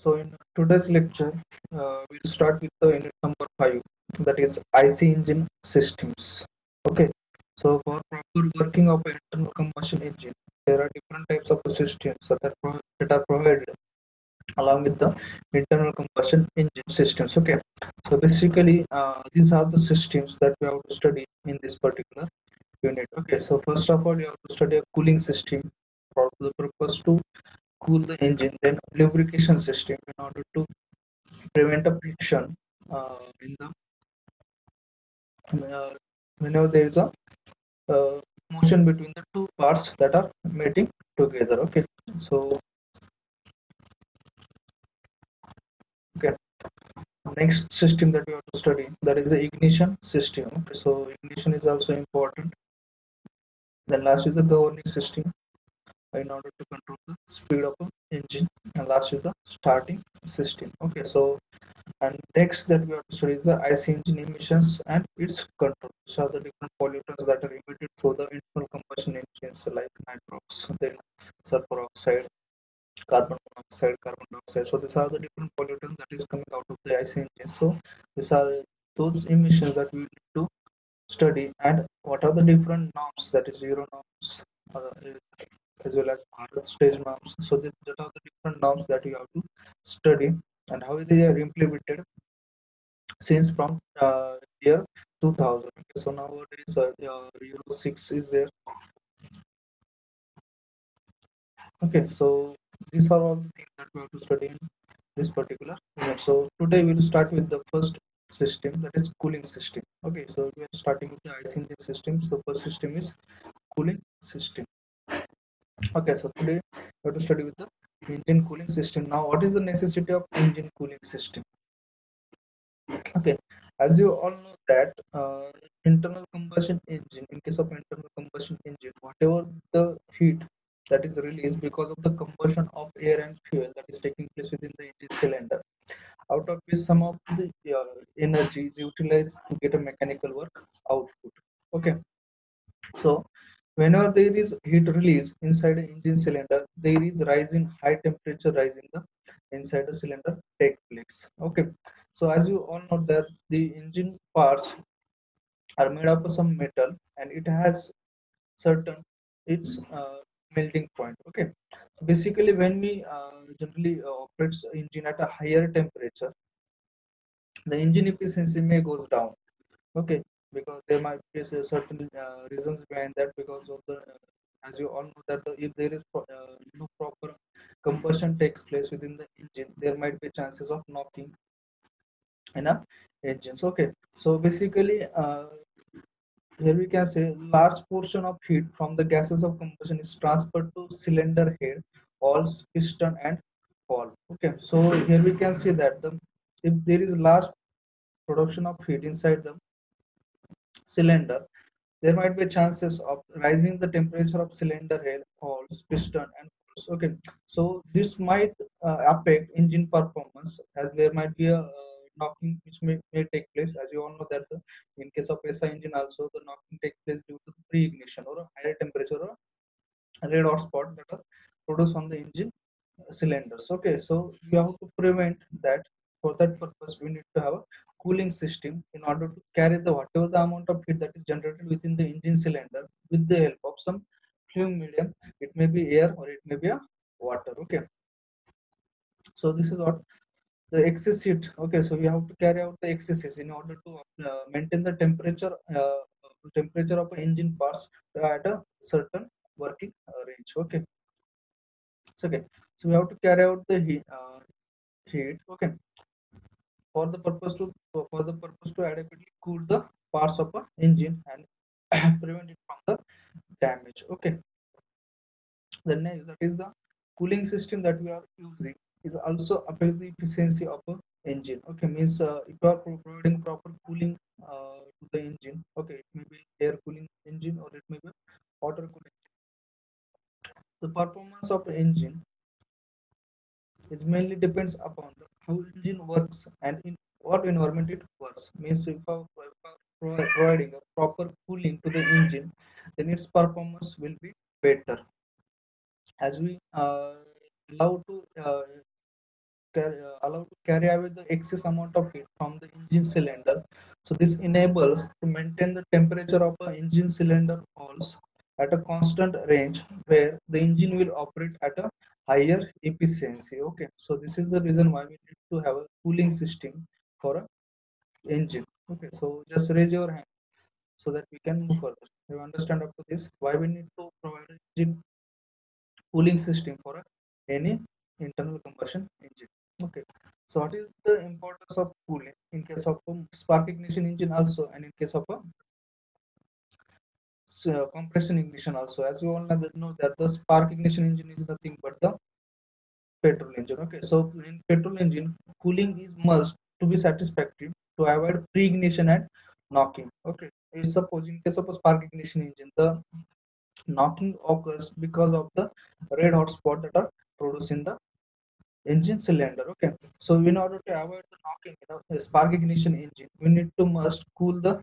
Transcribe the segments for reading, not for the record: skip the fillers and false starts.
So in today's lecture, we'll start with the unit number 5, that is IC engine systems. Okay. So for proper working of an internal combustion engine, there are different types of systems that are provided along with the internal combustion engine systems. Okay. So basically, these are the systems that we have to study in this particular unit. Okay. So first of all, you have to study a cooling system for the purpose to cool the engine, then lubrication system in order to prevent a friction in the uh, whenever there is a uh, motion between the two parts that are meeting together. Okay, so okay, next system that we have to study, that is the ignition system. Okay, so ignition is also important. Then last is the governing system in order to control the speed of the engine, and last is the starting system. Okay, so and next that we have to study is the IC engine emissions and its control. So the different pollutants that are emitted through the internal combustion engines like nitrox, then sulfur oxide, carbon monoxide, carbon dioxide. So these are the different pollutants that is coming out of the IC engine. So these are those emissions that we need to study, and what are the different norms, that is Euro norms, as well as Bharat stage norms. So that are the different norms that you have to study and how they are implemented since from year 2000. Okay, so nowadays Euro 6 is there. Okay, so these are all the things that we have to study in this particular unit. So today we'll start with the first system, that is cooling system. Okay, so we are starting with the IC engine system. So first system is cooling system. Okay, so today we have to study with the engine cooling system. Now, what is the necessity of engine cooling system? Okay, as you all know that internal combustion engine, in case of internal combustion engine, whatever the heat that is released because of the combustion of air and fuel that is taking place within the engine cylinder, out of which some of the energy is utilized to get a mechanical work output. Okay, so whenever there is heat release inside the engine cylinder, there is rising high temperature rise in the inside the cylinder take place. Okay, so as you all know that the engine parts are made up of some metal, and it has certain its melting point. Okay, so basically when we generally operates engine at a higher temperature, the engine efficiency may goes down. Okay, because there might be certain reasons behind that, because of the as you all know that if there is no proper combustion takes place within the engine, there might be chances of knocking in a engines. Okay, so basically here we can say large portion of heat from the gases of combustion is transferred to cylinder head, walls, piston and valve. Okay, so here we can see that if there is large production of heat inside the cylinder, there might be chances of rising the temperature of cylinder head, holes, piston, and valves. Okay, so this might affect engine performance, as there might be a knocking which may take place. As you all know that in case of SI engine also, the knocking takes place due to the pre-ignition or a higher temperature or a red hot spot that are produced on the engine cylinders. Okay, so you have to prevent that. For that purpose, we need to have a cooling system in order to carry the whatever the amount of heat that is generated within the engine cylinder with the help of some fluid medium. It may be air or it may be a water. Okay, so this is what the excess heat. Okay, so we have to carry out the excesses in order to maintain the temperature of engine parts at a certain working range. Okay, so okay, so we have to carry out the heat. Okay, for the purpose to adequately cool the parts of a engine and prevent it from the damage. Okay, the next, that is the cooling system that we are using is also affect the efficiency of a engine. Okay, means if you are providing proper cooling to the engine, okay, it may be air cooling engine or it may be water cooling. The performance of the engine it mainly depends upon how engine works and in what environment it works. Means if providing a proper cooling to the engine, then its performance will be better. As we allow to allowed to carry away the excess amount of heat from the engine cylinder. So this enables to maintain the temperature of a engine cylinder walls at a constant range where the engine will operate at a higher efficiency. Okay, so this is the reason why we need to have a cooling system for a engine. Okay, so just raise your hand so that we can move further. You understand up to this why we need to provide an engine cooling system for any internal combustion engine. Okay, so what is the importance of cooling in case of a spark ignition engine also, and in case of a compression ignition also? As you all know that the spark ignition engine is nothing but the petrol engine. Okay, so in petrol engine cooling is must to be satisfactory to avoid pre-ignition and knocking. Okay, suppose in case of a spark ignition engine, the knocking occurs because of the red hot spot that are produced in the engine cylinder. Okay, so in order to avoid the knocking in a spark ignition engine, we need to must cool the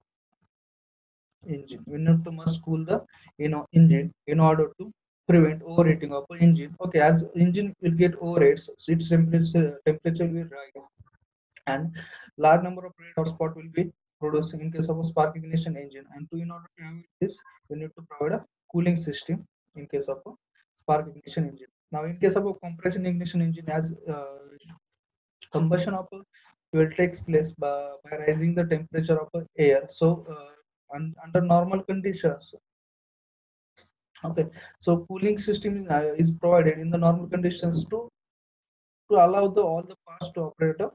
engine. We need to must cool the engine in order to prevent overheating of the engine. Okay, as engine will get overheats, its temperature will rise, and large number of red hot spot will be produced in case of a spark ignition engine. And to in order to avoid this, we need to provide a cooling system in case of a spark ignition engine. Now in case of a compression ignition engine, as combustion of fuel takes place by rising the temperature of air. So under normal conditions, okay, so cooling system is provided in the normal conditions to allow the all the parts to operate at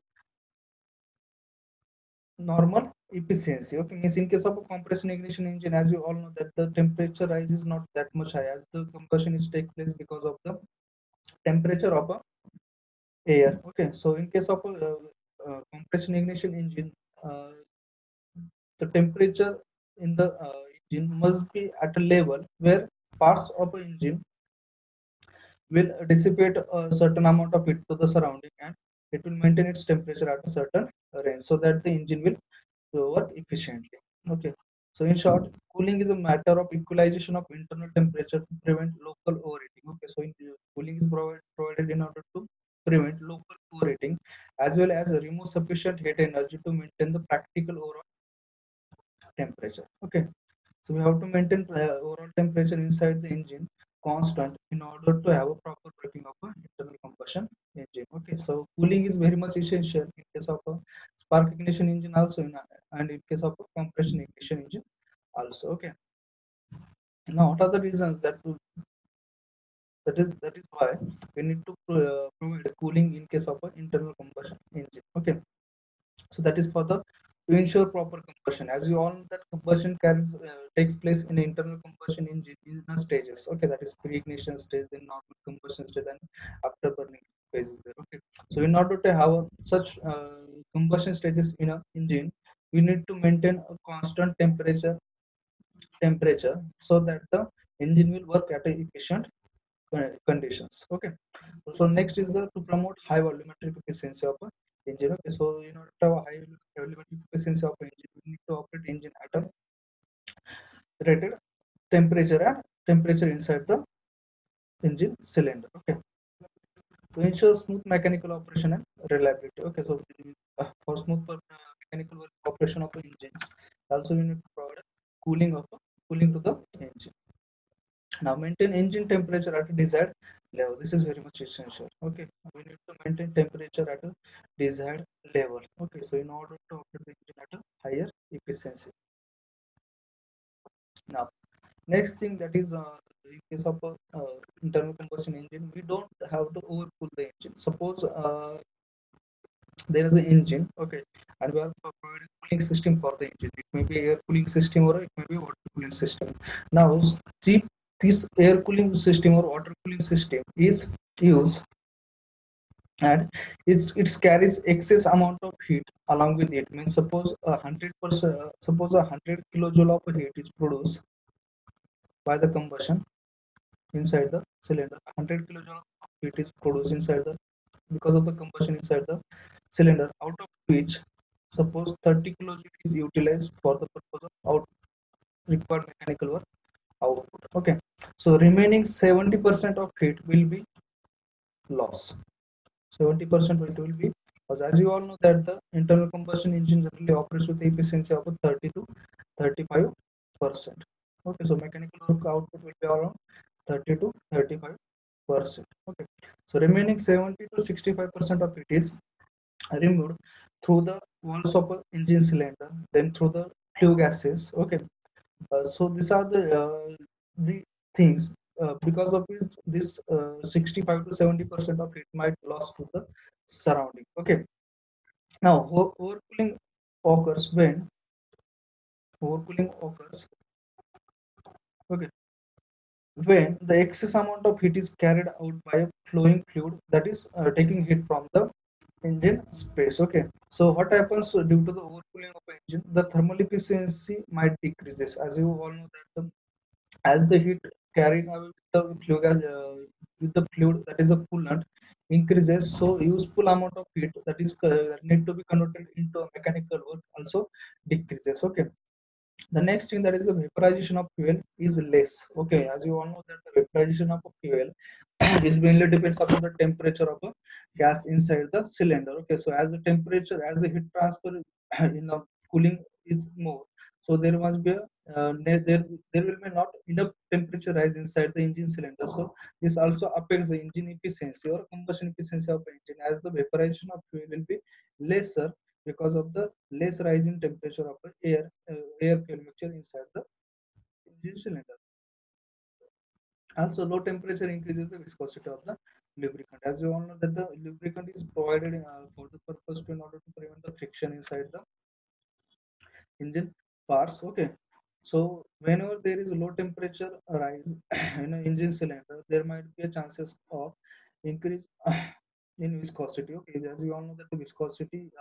normal efficiency. Okay, means in case of a compression ignition engine, as you all know that the temperature rise is not that much high, as the combustion is take place because of the temperature of air. Okay, so in case of a compression ignition engine, uh, the temperature in the engine must be at a level where parts of the engine will dissipate a certain amount of heat to the surrounding, and it will maintain its temperature at a certain range so that the engine will work efficiently. Okay, so in short, cooling is a matter of equalization of internal temperature to prevent local overheating. Okay, so cooling is provided in order to prevent local overheating as well as remove sufficient heat energy to maintain the practical overall temperature. Okay, so we have to maintain overall temperature inside the engine constant in order to have a proper working of an internal combustion engine. Okay, so cooling is very much essential in case of a spark ignition engine also, and in case of a compression ignition engine also. Okay, now what are the reasons that is why we need to provide cooling in case of an internal combustion engine? Okay, so that is for the to ensure proper combustion. As you all know that combustion takes place in internal combustion engine in stages. Okay, that is pre-ignition stage, then normal combustion stage, and after burning phases there. Okay, so in order to have such combustion stages in a engine, we need to maintain a constant temperature so that the engine will work at a efficient conditions. Okay, so next is the to promote high volumetric efficiency of a engine. Okay, so in order to have a high volumetric efficiency of engine, we need to operate engine at a rated temperature inside the engine cylinder. Okay, to ensure smooth mechanical operation and reliability. Okay, so for smooth mechanical operation of the engines, also we need to provide cooling to the engine. Now maintain engine temperature at a desired level. This is very much essential. Okay, we need to maintain temperature at a desired level. Okay, so in order to operate the engine at a higher efficiency. Now, next thing, that is in case of a internal combustion engine, we don't have to overcool the engine. Suppose there is an engine, okay, and we are providing cooling system for the engine. It may be air cooling system or it may be water cooling system. Now, this air cooling system or water cooling system is used, and it carries excess amount of heat along with it. Means suppose 100%, suppose 100 kilojoule of heat is produced by the combustion inside the cylinder. 100 kilojoule of heat is produced inside the because of the combustion inside the cylinder, out of which suppose 30 kilojoule is utilized for the purpose of required mechanical work output. Okay, so remaining 70% of heat will be lost. 70% it will be, because as you all know that the internal combustion engine generally operates with efficiency of 30 to 35%. Okay, so mechanical work output will be around 30 to 35%. Okay, so remaining 70 to 65% of it is removed through the walls of a engine cylinder, then through the flue gases. Okay, so these are the things, because of this 65 to 70% of it might lost to the surrounding. Okay, now occurs when overcooling occurs. Okay, when the excess amount of heat is carried out by a flowing fluid that is taking heat from the engine space. Okay, so what happens due to the overcooling of the engine, the thermal efficiency might decreases. As you all know that as the heat carried away with the fluid, that is a coolant, increases, so useful amount of heat that is that need to be converted into a mechanical work also decreases. Okay, the next thing, that is the vaporization of fuel, is less. Okay, as you all know that the vaporization of a fuel is mainly depends upon the temperature of a gas inside the cylinder. Okay, so as the temperature, as the heat transfer in the cooling is more, so there must be a there will be not enough temperature rise inside the engine cylinder, so this also affects the engine efficiency or combustion efficiency of the engine, as the vaporization of fuel will be lesser because of the less rise in temperature of the air fuel mixture inside the engine cylinder. Also, low temperature increases the viscosity of the lubricant. As you all know that the lubricant is provided for the purpose in order to prevent the friction inside the engine parts. Okay, so whenever there is low temperature rise in an engine cylinder, there might be a chances of increase in viscosity. Okay, as you all know that the viscosity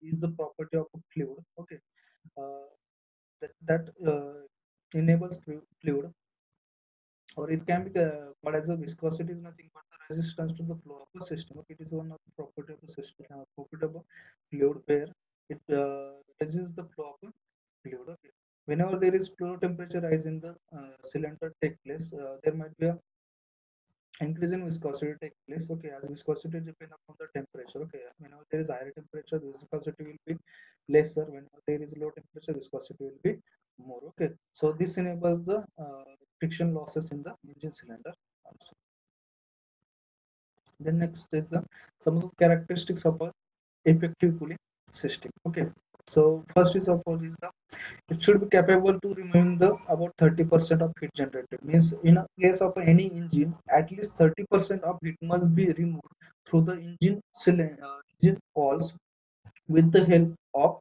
is the property of a fluid. Okay, uh, that enables fluid, or it can be but as a viscosity is nothing but the resistance to the flow of a system. Okay, it is one of the property of the system, property of a fluid, where it resists the flow of a fluid. Okay, whenever there is flow temperature rise in the cylinder take place, there might be a increase in viscosity take place. Okay, as viscosity depend upon the temperature. Okay, whenever there is higher temperature, the viscosity will be lesser. Whenever there is low temperature, viscosity will be more. Okay, so this enables the friction losses in the engine cylinder also. Then next is the some of the characteristics of a effective cooling system. Okay, so first is of all is the it should be capable to removing the about 30% of heat generated. Means in a case of any engine, at least 30% of heat must be removed through the engine cylinder, engine walls, with the help of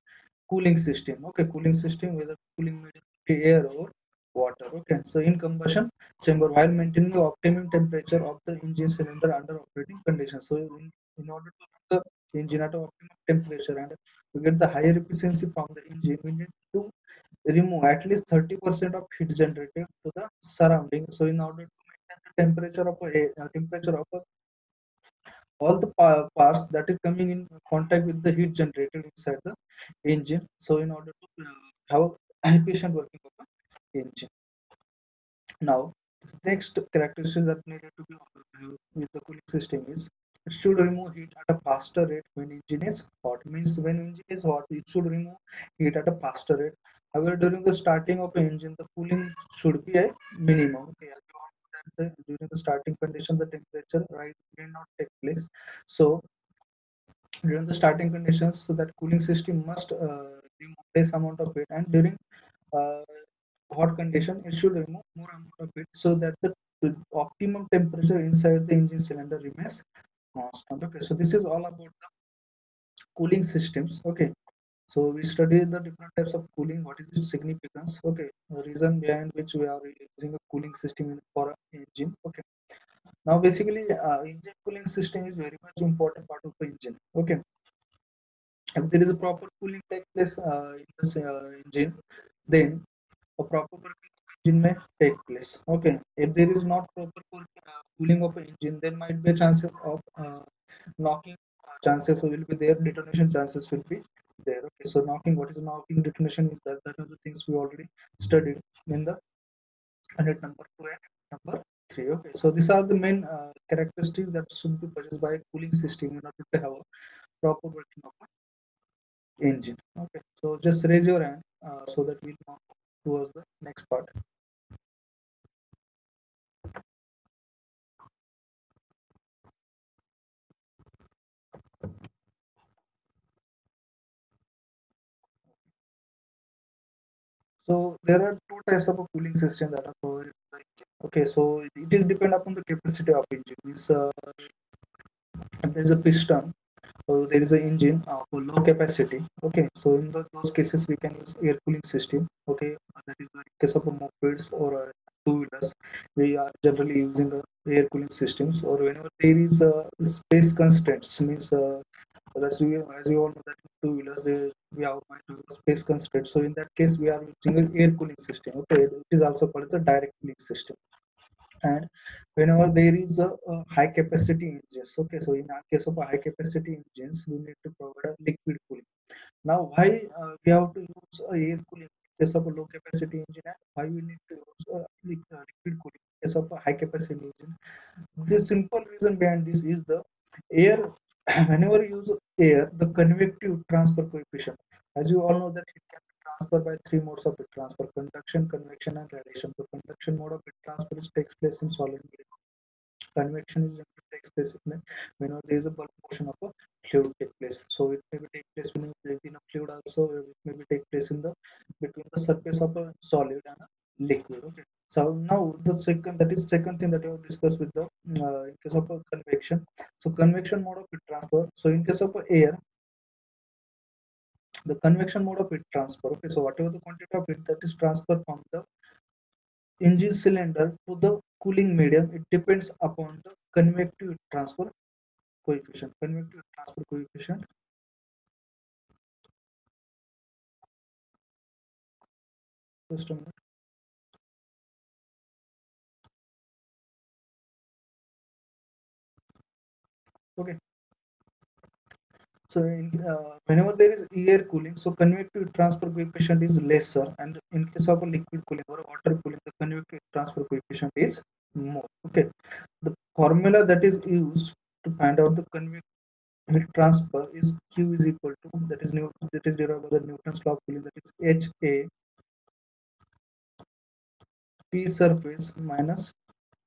cooling system. Okay, cooling system, whether cooling medium air or water. Okay, so in combustion chamber, while maintaining the optimum temperature of the engine cylinder under operating conditions. So in order to run the engine at optimum temperature and to get the higher efficiency from the engine, we need to remove at least 30% of heat generated to the surrounding. So in order to maintain the temperature of a all the parts that is coming in contact with the heat generated inside the engine. So in order to have efficient working of the engine. Now, next characteristic that needed to be with the cooling system is it should remove heat at a faster rate when engine is hot. Means when engine is hot, it should remove heat at a faster rate. However, during the starting of an engine, the cooling should be a minimum. Okay, as you all know that during the starting condition, the temperature rise may not take place. So during the starting conditions, so that cooling system must remove less amount of heat, and during uh, hot condition it should remove more amount of heat, so that the optimum temperature inside the engine cylinder remains constant. Okay, so this is all about the cooling systems. Okay, so we study the different types of cooling, what is its significance. Okay, the reason behind which we are using a cooling system for an engine. Okay, now basically engine cooling system is very much important part of the engine. Okay, if there is a proper cooling take place in this engine, then a proper working of engine may take place. Okay, if there is not proper cooling of an engine, there might be a chances of knocking chances will be there, detonation chances will be there. Okay, so knocking, what is knocking, detonation is that are the things we already studied in the unit number 2 and number three. Okay, so these are the main characteristics that should be possessed by a cooling system in order to have a proper working of an engine. Okay, so just raise your hand so that we'll move towards the next part. So there are two types of a cooling system that are provided in the engine. Okay, so it is depend upon the capacity of engine. Means there is a piston, so there is an engine for low capacity. Okay, so in those cases we can use air cooling system. Okay, that is the case of mopeds or two wheelers. We are generally using air cooling systems. Or whenever there is space constraints, means that's as you all know that two wheelers we have might have space constraints. So in that case, we are using an air cooling system. Okay, it is also called as a direct cooling system. And whenever there is a high capacity engines, okay, so in case of a high capacity engines we need to provide a liquid cooling. Now why we have to use air cooling in case of a low capacity engine, and why we need to use liquid cooling in case of a high capacity engine? The simple reason behind this is the air. Whenever you use air, the convective transfer coefficient, as you all know that it can be transferred by three modes of heat transfer: conduction, convection, and radiation. The conduction mode of heat transfer takes place in solid medium. Convection is generally takes place whenever there is a bulk motion of a fluid take place. So it may be take place when you breathe in a fluid also. It may be take place in the between the surface of a solid and a liquid. Okay. So now the second, that is second thing that you have discussed with the in case of a convection. So convection mode of heat transfer. So in case of a air, the convection mode of heat transfer. Okay. So whatever the quantity of heat that is transferred from the engine cylinder to the cooling medium, it depends upon the convective transfer coefficient. Convective transfer coefficient. Just a minute. Okay. So whenever there is air cooling, so convective transfer coefficient is lesser, and in case of a liquid cooling or water cooling, the convective transfer coefficient is more. Okay. The formula that is used to find out the convective heat transfer is Q is equal to, that is Newton, that is derived by the Newton's law of cooling, that is H A T surface minus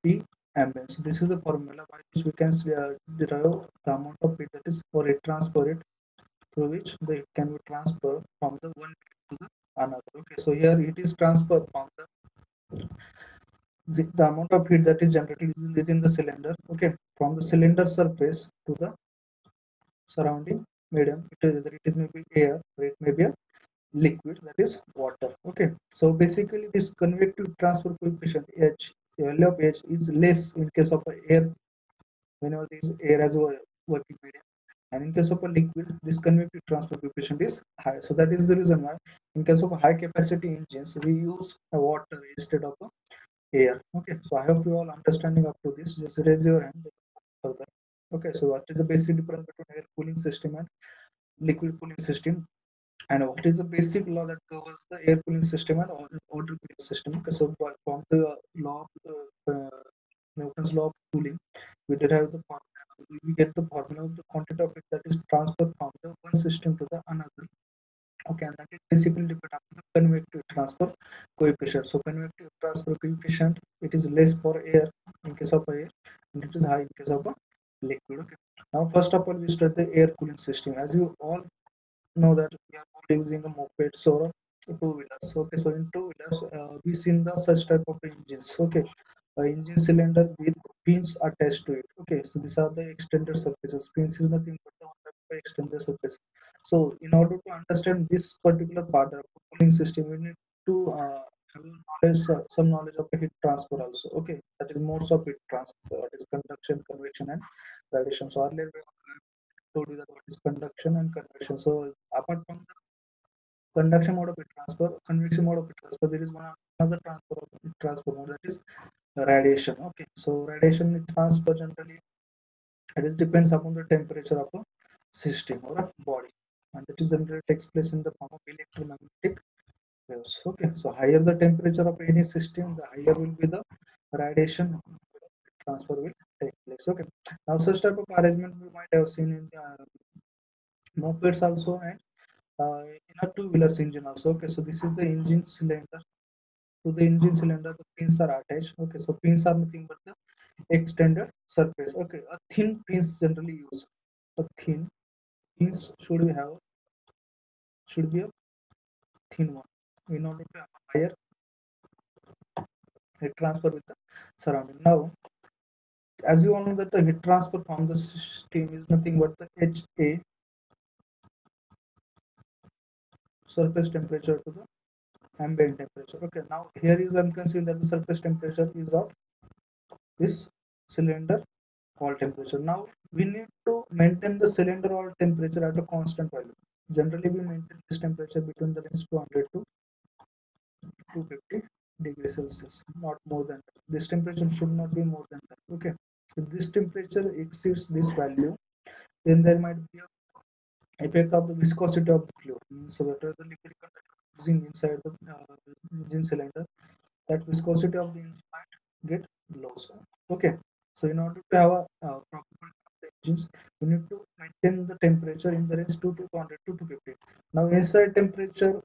T ambient. So this is the formula by which we can derive the amount of heat that is for heat transfer rate through which the heat can be transferred from the one to the another. Okay, so here it is transferred from the amount of heat that is generated within the cylinder. Okay, from the cylinder surface to the surrounding medium. Either it is maybe air or it may be a liquid, that is water. Okay, so basically this convective transfer coefficient H, value of H is less in case of air, whenever there is air as a working medium, and in case of a liquid this convective transfer coefficient is high. So that is the reason why in case of high capacity engines we use a water instead of a air. Okay, so I hope you all understanding up to this. Just raise your hand further. Okay, so what is the basic difference between air cooling system and liquid cooling system, and what is the basic law that covers the air cooling system and water cooling system? Okay, so from the law of Newton's law of cooling, we derive the formula. We get the formula of the quantity of heat that is transferred from the one system to the another. Okay, and that is basically depend on the convective transfer coefficient. So convective transfer coefficient, it is less for air in case of air, and it is high in case of a liquid. Okay. Now first of all we start the air cooling system. As you all know that we are not using a mopeds or two wheelers. Okay, so in two wheelers, we seen the such type of engines. Okay, engine cylinder with pins attached to it. Okay, so these are the extended surfaces. Pins is nothing but the one type of extended surface. So in order to understand this particular part of the cooling system, we need to have knowledge, some knowledge of the heat transfer also. Okay, that is modes of heat transfer. That is conduction, convection, and radiation. So earlier we told you that what is conduction and convection. So apart from the conduction mode of heat transfer, convection mode of heat transfer, there is one another transfer of heat transfer mode, that is radiation. Okay, so radiation heat transfer generally it is depends upon the temperature of a system or a body, and it is generally takes place in the form of electromagnetic waves. Okay, so higher the temperature of any system, the higher will be the radiation transfer will take place. Okay, now such type of arrangement we might have seen in mopeds also, and in a two-wheelers engine also. Okay, so this is the engine cylinder. To the engine cylinder, the pins are attached. Okay, so pins are nothing but the extended surface. Okay, a thin pins generally used. A thin pins should be a thin one in order to have a higher heat transfer with the surrounding. Now, as you all know that the heat transfer from the steam is nothing but the HA, surface temperature, to the ambient temperature. Okay, now here is I'm considering that the surface temperature is of this cylinder wall temperature. Now we need to maintain the cylinder wall temperature at a constant value. Generally, we maintain this temperature between the range 200 to 250 degrees Celsius, not more than that. This temperature should not be more than that. Okay, if this temperature exceeds this value, then there might be a effect of the viscosity of the fluid. Means whatever the liquid content using inside the engine cylinder, that viscosity of the engine might get lost. Okay, so in order to have a proper of the engines, we need to maintain the temperature in the range 200 to 250. Now inside temperature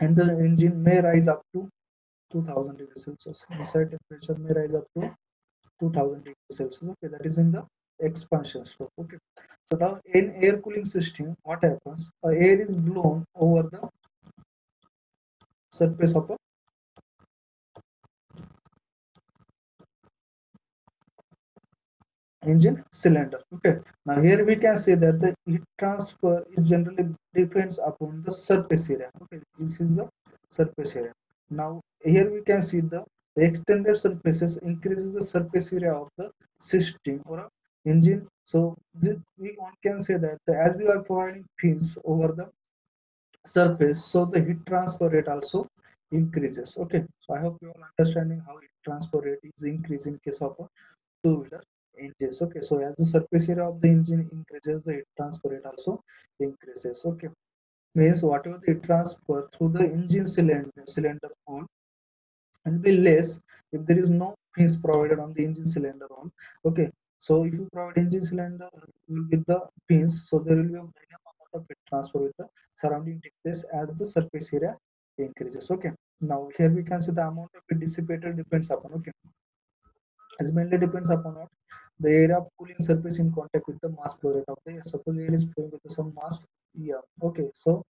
and the engine may rise up to 2000 degrees Celsius. Inside temperature may rise up to 2000 degrees Celsius. Okay, that is in the expansion stroke. Okay, so now in air cooling system, what happens? Air is blown over the surface of a engine cylinder. Okay, now here we can say that the heat transfer is generally depends upon the surface area. Okay, this is the surface area. Now here we can see the extended surfaces increases the surface area of the system or a engine. So we one can say that as we are providing fins over the surface, so the heat transfer rate also increases. Okay, so I hope you are understanding how heat transfer rate is increasing in case of a two-wheeler engines. Okay, so as the surface area of the engine increases, the heat transfer rate also increases. Okay, means whatever the heat transfer through the engine cylinder hole will be less if there is no fins provided on the engine cylinder hole. Okay, so if you provide engine cylinder with the fins, so there will be a minimum amount of heat transfer with the surrounding take place as the surface area increases. Okay, now here we can see the amount of heat dissipated depends upon. Okay, as mainly depends upon what the area of cooling surface in contact with the mass flow rate of the air. Suppose air is flowing with some mass here. Okay, so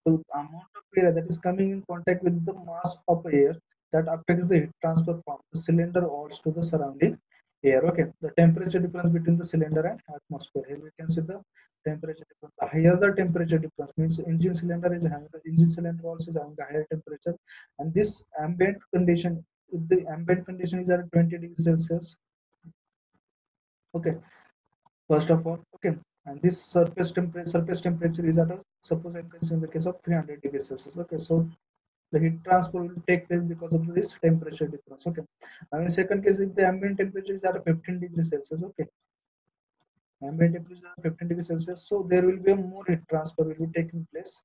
the amount of air that is coming in contact with the mass of air that affects the heat transfer from the cylinder walls to the surrounding air. Okay, the temperature difference between the cylinder and atmosphere. Here we can see the temperature difference. The higher the temperature difference means engine cylinder is having the engine cylinder also is having a higher temperature, and this ambient condition, if the ambient condition is at 20 degrees Celsius, okay, first of all, okay, and this surface temperature is at a, suppose I'm considering the case of 300 degrees Celsius. Okay, so the heat transfer will take place because of this temperature difference. Okay, now in second case, if the ambient temperature is at a 15 degrees Celsius, okay, ambient temperature is at 15 degrees Celsius, so there will be a more heat transfer will be taking place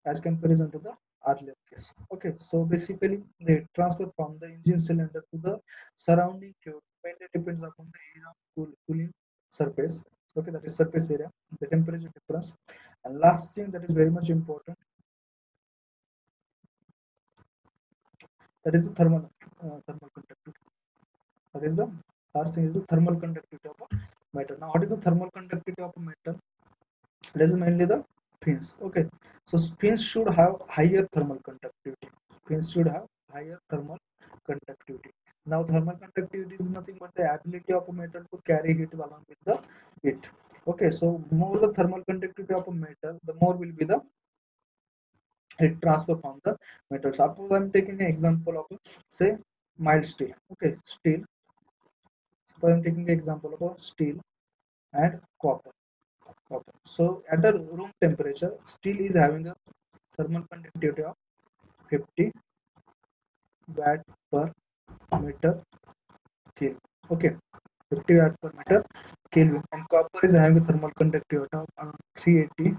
as comparison to the earlier case. Okay, so basically the transfer from the engine cylinder to the surrounding fluid mainly depends upon the area of cooling surface. Okay, that is surface area, the temperature difference, and last thing that is very much important, that is the thermal conductivity. That is the last thing is the thermal conductivity of a metal. Now, what is the thermal conductivity of a metal? It is mainly the fins. Okay, so fins should have higher thermal conductivity. Fins should have higher thermal conductivity. Now, thermal conductivity is nothing but the ability of a metal to carry heat along with the heat. Okay, so more the thermal conductivity of a metal, the more will be the heat transfer from the metal. Suppose I'm taking an example of say mild steel. Okay, steel. Suppose I'm taking an example of a steel and copper. Copper. So at a room temperature, steel is having a thermal conductivity of 50 watt per meter Kelvin. Okay, 50 watt per meter Kelvin, and copper is having a thermal conductivity of 380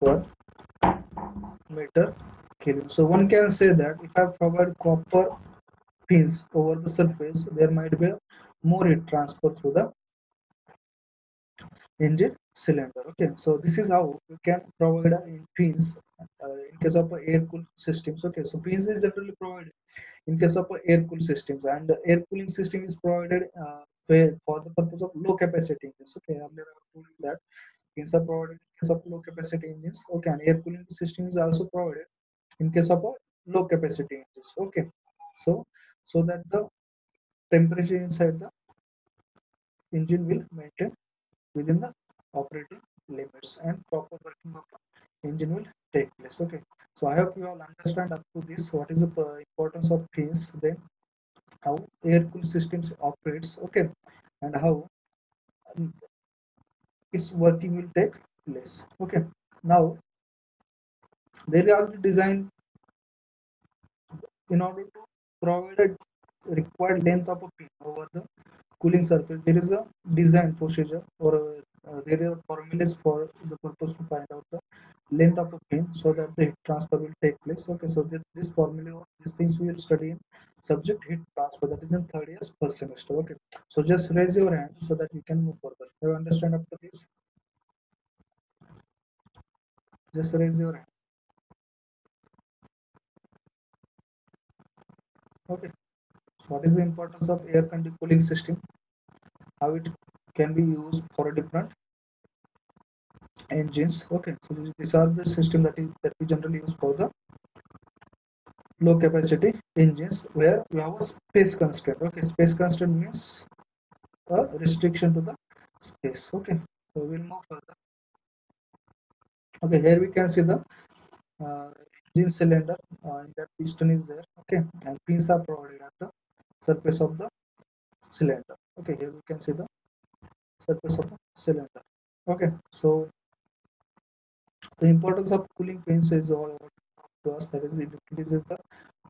watt per meter Kelvin. So one can say that if I provide copper fins over the surface, there might be more heat transfer through the engine cylinder. Okay, so this is how we can provide fins in case of air cooled systems. Okay, so fins is generally provided in case of air cooled systems, and air cooling system is provided for the purpose of low capacity engines. Okay, earlier I told you that fins are provided in case of low capacity engines. Okay, and air cooling system is also provided in case of low capacity engines. Okay, so so that the temperature inside the engine will maintain within the operating limits and proper working of the engine will take place. Okay, so I hope you all understand up to this what is the importance of fins, then how air cool systems operates. Okay, and how um, its working will take place. Okay, now there are the design in order to provide a required length of a pin over the cooling surface. There is a design procedure or there are formulas for the purpose to find out the length of a pin so that the heat transfer will take place. Okay, so this formula or these things we will study in subject heat transfer, that is in third year's first semester. Okay, so just raise your hand so that we can move further. You understand up to this? Just raise your hand. Okay, so what is the importance of air conditioning cooling system? How it can be used for a different engines. Okay, so these are the system that we generally use for the low capacity engines where we have a space constraint. Okay, space constraint means a restriction to the space. Okay, so we'll move further. Okay, here we can see the uh, engine cylinder, that piston is there. Okay, and pins are provided at the surface of the cylinder. Okay, here we can see the surface of the cylinder. Okay, so the importance of cooling fins is all to us, that is it increases the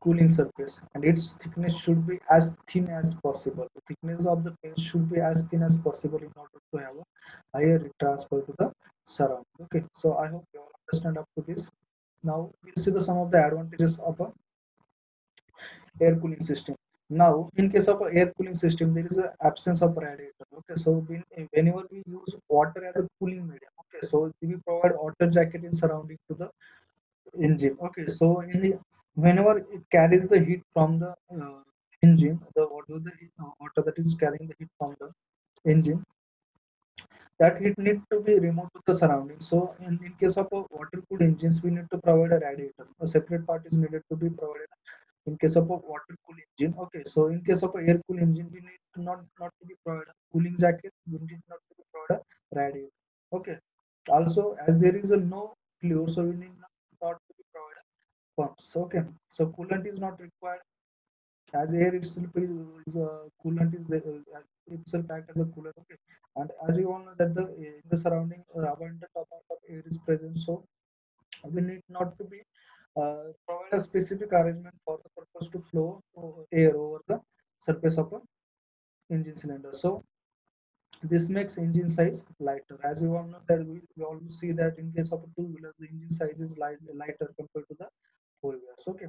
cooling surface and its thickness should be as thin as possible. The thickness of the fin should be as thin as possible in order to have a higher heat transfer to the surrounding. Okay, so I hope you all understand up to this. Now we'll see the some of the advantages of a air cooling system. Now in case of a air cooling system there is a absence of radiator. Okay, so whenever we use water as a cooling medium, okay, so we provide water jacket in surrounding to the engine. Okay, so whenever it carries the heat from the engine, the water that is carrying the heat from the engine, that heat need to be removed to the surroundings. So in case of a water cooled engines, we need to provide a radiator. A separate part is needed to be provided in case of a water cooled engine. Okay, so in case of a air cooled engine, we need to not to be provided a cooling jacket. We need not to be provided a radiator. Okay, also as there is a no fluid, so we need not to be provided pumps. Okay, so coolant is not required as air itself is coolant is itself act as a coolant. Okay, and as you all know that the in the surrounding abundant amount of air is present, so we need not to be provide a specific arrangement for the purpose to flow air over the surface of a engine cylinder. So this makes engine size lighter. As you all know that we all see that in case of a two wheeler, the engine size is lighter compared to the four wheelers. Okay.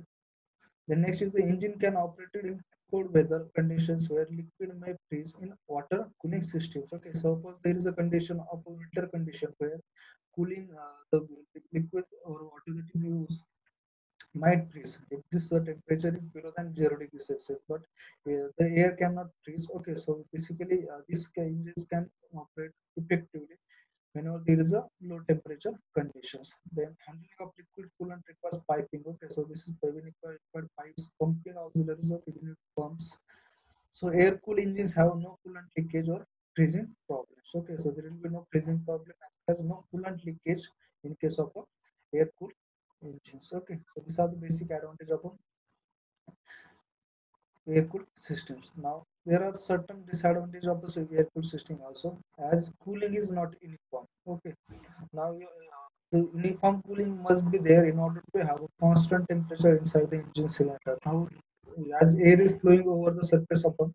The next is the engine can operate in cold weather conditions where liquid may freeze in water cooling systems. Okay, so suppose there is a condition of a winter condition where cooling the liquid or water that is used might freeze if this temperature is below than 0 degrees Celsius, but the air cannot freeze. Okay, so basically these engines can operate effectively whenever there is a low temperature conditions. Then handling of liquid coolant requires piping. Okay, so this is very required pipes, pumping auxiliaries of unit pumps. So air cooled engines have no coolant leakage or freezing problems. Okay, so there will be no freezing problem as no coolant leakage in case of a air cooled engines. Okay, so these are the basic advantage of a air cooled systems. Now there are certain disadvantages of the air cooled system also, as cooling is not uniform. Okay, now the uniform cooling must be there in order to have a constant temperature inside the engine cylinder. Now as air is flowing over the surface of an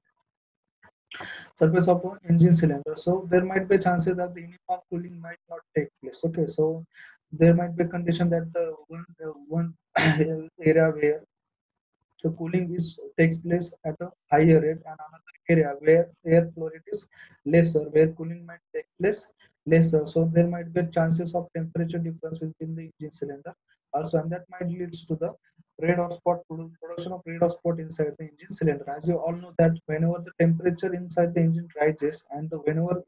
engine cylinder, so there might be chances that the uniform cooling might not take place. Okay, so there might be a condition that the one area where the cooling is takes place at a higher rate, and another area where air flow rate is lesser, where cooling might take place lesser. So there might be chances of temperature difference within the engine cylinder also, and that might leads to the red hot spot production of red hot spot inside the engine cylinder. As you all know that whenever the temperature inside the engine rises, and the whenever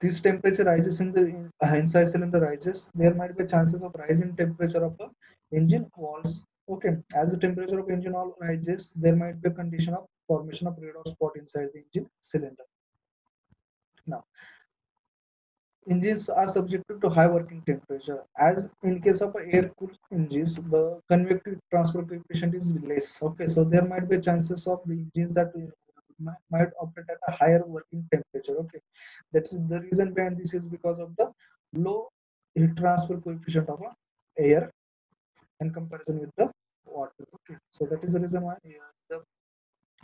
this temperature rises in the inside cylinder rises, there might be chances of rising temperature of the engine walls. Okay, as the temperature of engine wall rises, there might be a condition of formation of red hot spot inside the engine cylinder. Now, engines are subjected to high working temperature. As in case of air-cooled engines, the convective transfer coefficient is less. Okay, so there might be chances of the engines that might operate at a higher working temperature. Okay, that's the reason behind this is because of the low heat transfer coefficient of air in comparison with the water. Okay, so that is the reason why the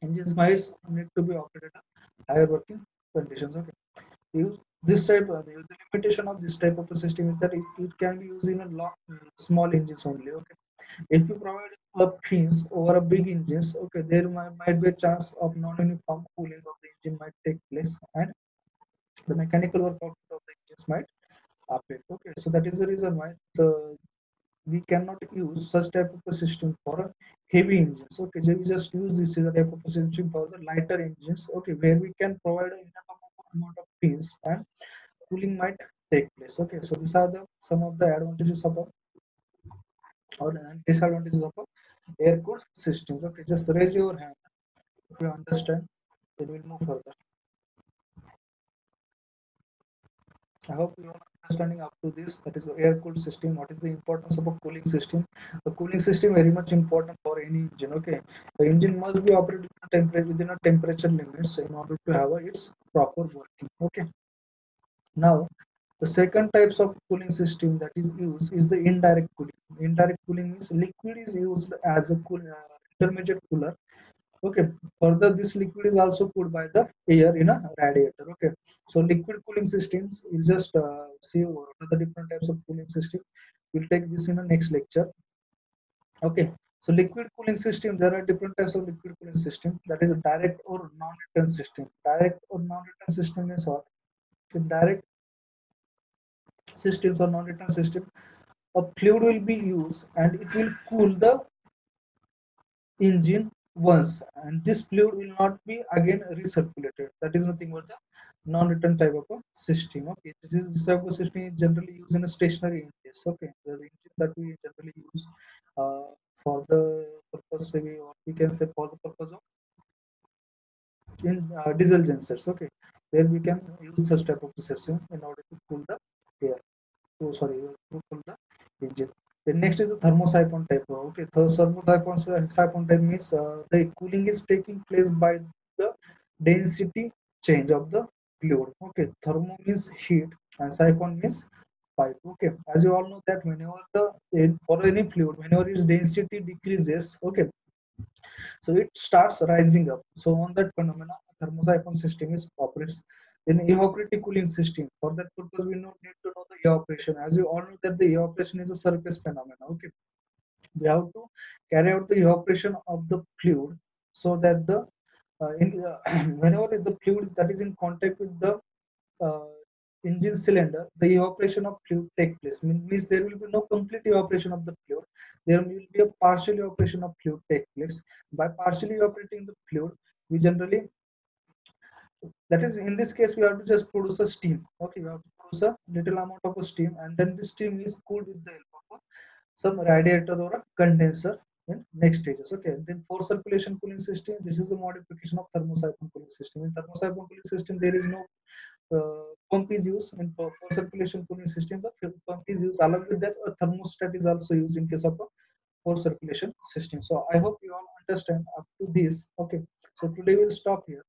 engines might need to be operated at higher working conditions. Okay, use this type the limitation of this type of a system is that it can be used in a lot small engines only. Okay, if you provide a fins over a big engines, okay, there might be a chance of non-uniform cooling of the engine might take place, and the mechanical work output of the engines might affect. Okay, so that is the reason why we cannot use such type of a system for a heavy engines. Okay, so we just use this type of a system for the lighter engines. Okay, where we can provide enough amount of fins and cooling might take place. Okay, so these are the some of the advantages of a or disadvantages of a air cooled systems. Okay, just raise your hand if you understand, then we'll move further. I hope you are understanding up to this. That is the air cooled system. What is the importance of a cooling system? The cooling system very much important for any engine. Okay, the engine must be operated within a temperature limits in order to have its proper working. Okay, now the second types of cooling system that is used is the indirect cooling. Indirect cooling means liquid is used as a intermediate cooler. Okay, further this liquid is also cooled by the air in a radiator. Okay, so liquid cooling systems, we'll just see what are the different types of cooling system. We'll take this in the next lecture. Okay, so liquid cooling system, there are different types of liquid cooling system, that is a direct or non-return system. Direct or non-return system is what? In direct systems or non-return system, a fluid will be used and it will cool the engine once, and this fluid will not be again recirculated. That is nothing but the non-return type of a system. Okay, this type of system is generally used in a stationary engines. Okay, the engine that we generally use for the purpose, or we can say for the purpose of in diesel gensets. Okay, there we can use such type of system in order to cool the air. Oh, sorry, to cool the engine. Then next is the thermosiphon type. Okay, so thermosiphon type means the cooling is taking place by the density change of the fluid. Okay, thermo means heat and siphon means pipe. Okay, as you all know that whenever for any fluid, whenever its density decreases, okay, so it starts rising up. So on that phenomena, a thermosiphon system is operates. Then evaporative cooling system. For that purpose, we need to know the evaporation. As you all know that the evaporation is a surface phenomena. Okay, we have to carry out the evaporation of the fluid so that the whenever the fluid that is in contact with the uh, engine cylinder, the evaporation of fluid take place. Means there will be no complete evaporation of the fluid. There will be a partial evaporation of fluid take place. By partially evaporating the fluid, we generally, that is in this case we have to just produce a steam. Okay, we have to produce a little amount of a steam, and then this steam is cooled with the help of some radiator or a condenser in next stages. Okay, then for circulation cooling system, this is the modification of thermosiphon cooling system. In thermosiphon cooling system, there is no pump is used. In for circulation cooling system, the pump is used. Along with that, a thermostat is also used in case of a for circulation system. So I hope you all understand up to this. Okay, so today we'll stop here.